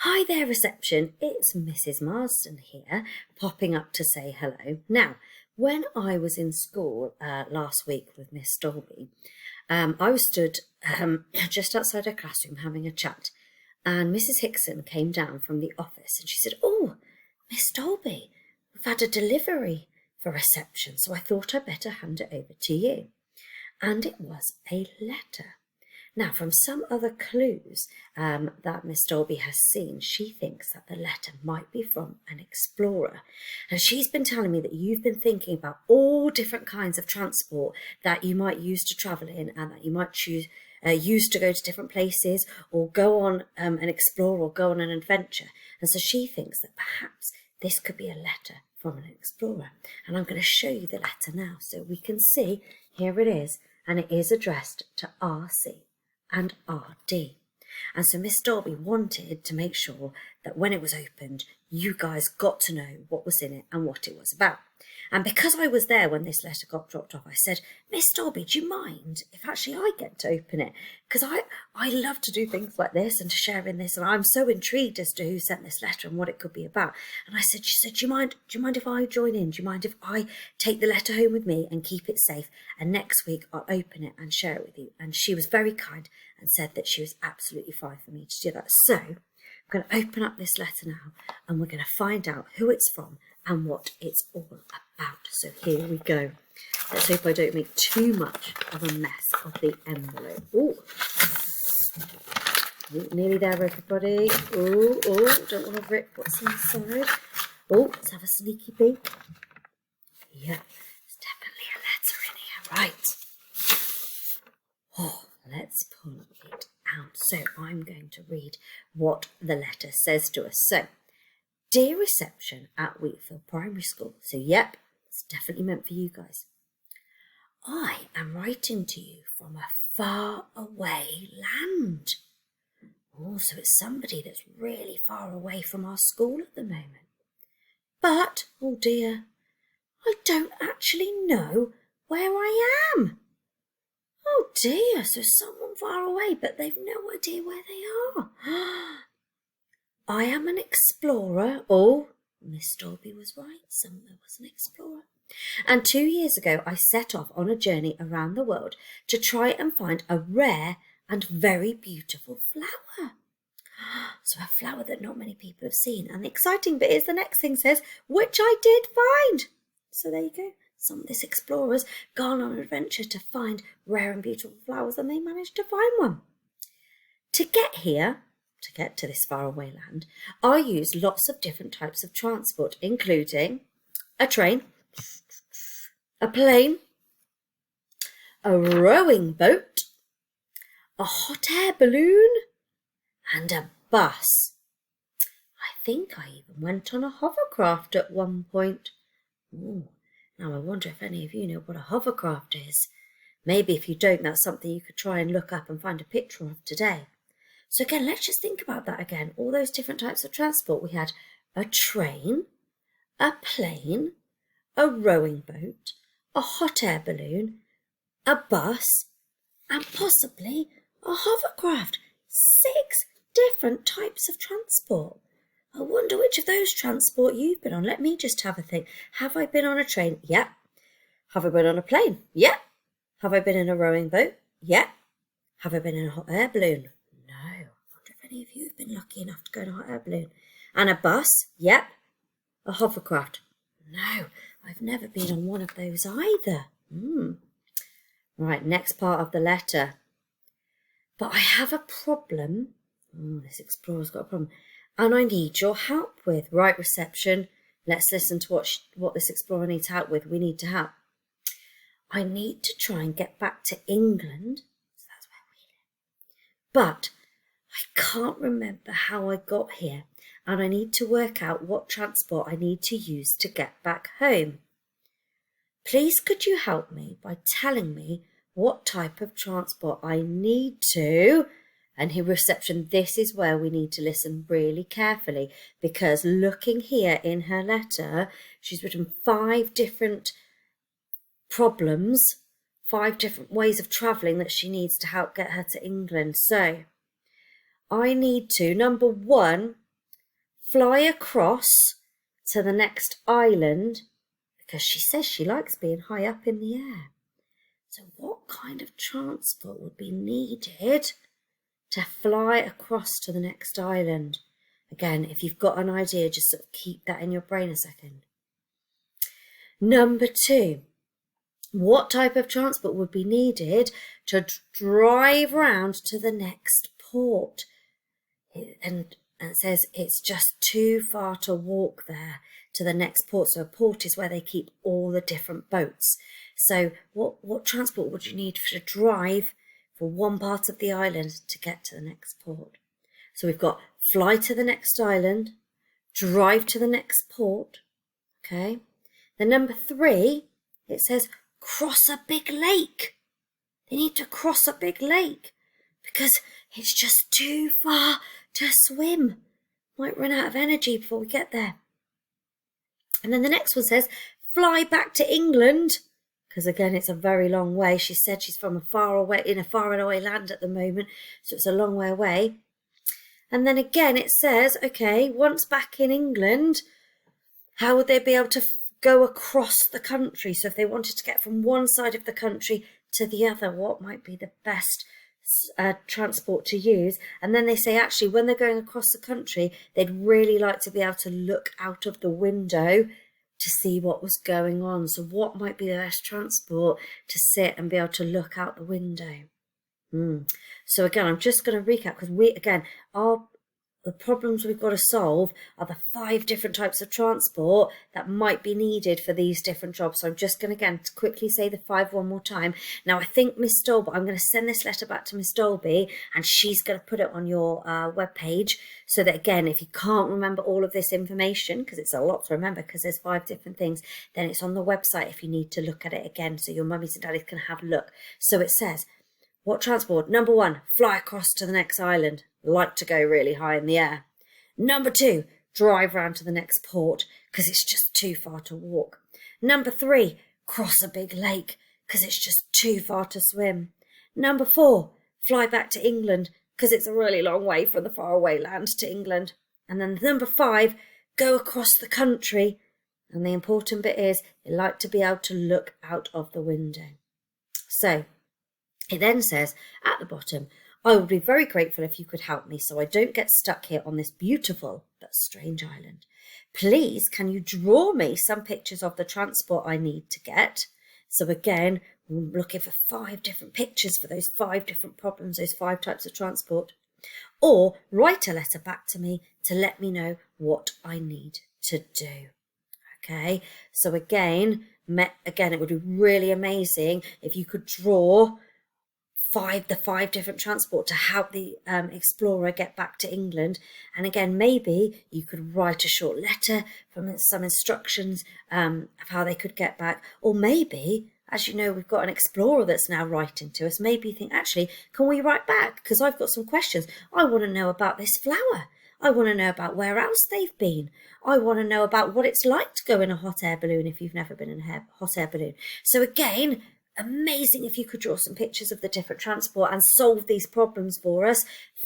Hi there, reception. It's Mrs. Marsden here, popping up to say hello. Now, when I was in school last week with Miss Dolby, I was stood just outside her classroom having a chat, and Mrs. Hickson came down from the office and she said, "Oh, Miss Dolby, we've had a delivery for reception, so I thought I'd better hand it over to you." And it was a letter. Now, from some other clues that Miss Dolby has seen, she thinks that the letter might be from an explorer. And she's been telling me that you've been thinking about all different kinds of transport that you might use to travel in and that you might use to go to different places or go on an explore or go on an adventure. And so she thinks that perhaps this could be a letter from an explorer. And I'm going to show you the letter now so we can see. Here it is, and it is addressed to RC and RD. And so Miss Dolby wanted to make sure that when it was opened, you guys got to know what was in it and what it was about. And because I was there when this letter got dropped off, I said, "Miss Dolby, do you mind if actually I get to open it? Because I love to do things like this and to share in this, and I'm so intrigued as to who sent this letter and what it could be about." And she said, "Do you mind if I join in? Do you mind if I take the letter home with me and keep it safe? And next week I'll open it and share it with you." And she was very kind and said that she was absolutely fine for me to do that. So I'm going to open up this letter now and we're going to find out who it's from and what it's all about. So here we go. Let's hope I don't make too much of a mess of the envelope. Ooh. Nearly there, everybody. Oh, don't want to rip what's inside. Oh, let's have a sneaky peek. Yeah, there's definitely a letter in here. Right. Oh, let's pull it out. So I'm going to read what the letter says to us. So, "Dear reception at Wheatfield Primary School." So, yep, it's definitely meant for you guys. "I am writing to you from a far away land." Oh, so it's somebody that's really far away from our school at the moment. "But, oh dear, I don't actually know where I am." Oh dear, so someone far away, but they've no idea where they are. "I am an explorer." Oh, Miss Dolby was right. Somewhere was an explorer. "And 2 years ago, I set off on a journey around the world to try and find a rare and very beautiful flower." So a flower that not many people have seen. And the exciting bit is the next thing says, "which I did find." So there you go. Some of these explorers gone on an adventure to find rare and beautiful flowers, and they managed to find one. To get here, to get to this faraway land, I used lots of different types of transport, including a train, a plane, a rowing boat, a hot air balloon, and a bus. I think I even went on a hovercraft at one point. Ooh, now I wonder if any of you know what a hovercraft is. Maybe if you don't, that's something you could try and look up and find a picture of today. So again, let's just think about that again. All those different types of transport. We had a train, a plane, a rowing boat, a hot air balloon, a bus, and possibly a hovercraft. 6 different types of transport. I wonder which of those transport you've been on. Let me just have a think. Have I been on a train? Yeah. Have I been on a plane? Yeah. Have I been in a rowing boat? Yeah. Have I been in a hot air balloon? No. I wonder if any of you have been lucky enough to go in a hot air balloon. And a bus? Yep. A hovercraft? No. I've never been on one of those either. Right, next part of the letter. "But I have a problem." Oh, this explorer's got a problem. "And I need your help with." Right, reception. Let's listen to what this explorer needs help with. We need to help. "I need to try and get back to England." So that's where we live. "But I can't remember how I got here, and I need to work out what transport I need to use to get back home. Please could you help me by telling me what type of transport I need to..." And here, reception, this is where we need to listen really carefully, because looking here in her letter, she's written 5 different problems, 5 different ways of travelling that she needs to help get her to England. So I need to, number 1, fly across to the next island, because she says she likes being high up in the air. So what kind of transport would be needed to fly across to the next island? Again, if you've got an idea, just sort of keep that in your brain a second. Number 2, what type of transport would be needed to drive round to the next port? And it says it's just too far to walk there to the next port. So a port is where they keep all the different boats. So what transport would you need to drive for one part of the island to get to the next port? So we've got fly to the next island, drive to the next port, okay? Then number 3, it says cross a big lake. They need to cross a big lake because it's just too far to swim. Might run out of energy before we get there. And then the next one says fly back to England, because again it's a very long way. She said she's from in a far away land at the moment, so it's a long way away. And then again it says, okay, once back in England, how would they be able to go across the country? So if they wanted to get from one side of the country to the other, what might be the best transport to use? And then they say actually when they're going across the country, they'd really like to be able to look out of the window to see what was going on. So what might be the best transport to sit and be able to look out the window? So again, I'm just going to recap, because the problems we've got to solve are the 5 different types of transport that might be needed for these different jobs. So I'm just going to, again, quickly say the 5 one more time. Now, I think Miss Dolby, I'm going to send this letter back to Miss Dolby, and she's going to put it on your webpage, so that, again, if you can't remember all of this information, because it's a lot to remember, because there's 5 different things, then it's on the website if you need to look at it again, so your mummies and daddies can have a look. So it says, what transport? Number 1, fly across to the next island. Like to go really high in the air. Number 2, drive round to the next port because it's just too far to walk. Number 3, cross a big lake because it's just too far to swim. Number 4, fly back to England because it's a really long way from the faraway land to England. And then number 5, go across the country. And the important bit is you like to be able to look out of the window. So it then says at the bottom, I would be very grateful if you could help me so I don't get stuck here on this beautiful but strange island. Please, can you draw me some pictures of the transport I need to get? So again, we're looking for 5 different pictures for those 5 different problems, those 5 types of transport. Or write a letter back to me to let me know what I need to do. Okay, so again, it would be really amazing if you could draw the 5 different transport to help the explorer get back to England. And again, maybe you could write a short letter from some instructions of how they could get back. Or maybe, as you know, we've got an explorer that's now writing to us. Maybe you think, actually, can we write back? Because I've got some questions. I want to know about this flower. I want to know about where else they've been. I want to know about what it's like to go in a hot air balloon if you've never been in a hot air balloon. So again, amazing if you could draw some pictures of the different transport and solve these problems for us.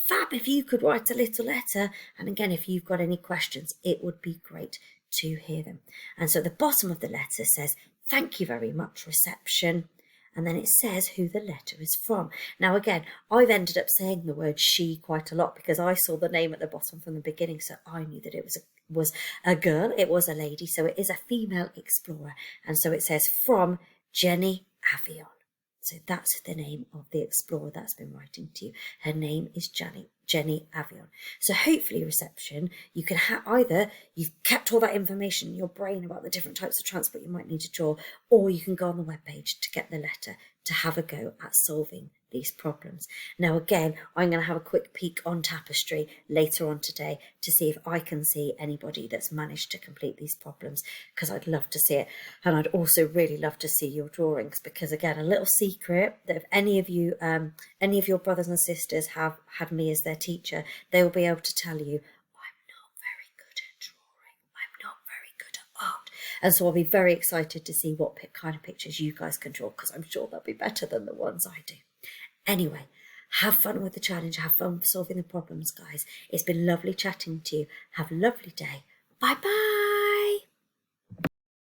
Fab if you could write a little letter. And again, if you've got any questions, it would be great to hear them. And so at the bottom of the letter says, thank you very much, reception. And then it says who the letter is from. Now, again, I've ended up saying the word she quite a lot because I saw the name at the bottom from the beginning. So I knew that it was a girl. It was a lady. So it is a female explorer. And so it says from Jenny Avion. So that's the name of the explorer that's been writing to you. Her name is Jenny Avion. So hopefully, reception, you can either you've kept all that information in your brain about the different types of transport you might need to draw, or you can go on the webpage to get the letter to have a go at solving these problems. Now, again, I'm going to have a quick peek on Tapestry later on today to see if I can see anybody that's managed to complete these problems, because I'd love to see it. And I'd also really love to see your drawings, because again, a little secret that if any of your brothers and sisters have had me as their teacher, they will be able to tell you, I'm not very good at drawing. I'm not very good at art. And so I'll be very excited to see what kind of pictures you guys can draw, because I'm sure they'll be better than the ones I do. Anyway, Have fun with the challenge. Have fun solving the problems, guys. It's been lovely chatting to you. Have a lovely day. Bye-bye.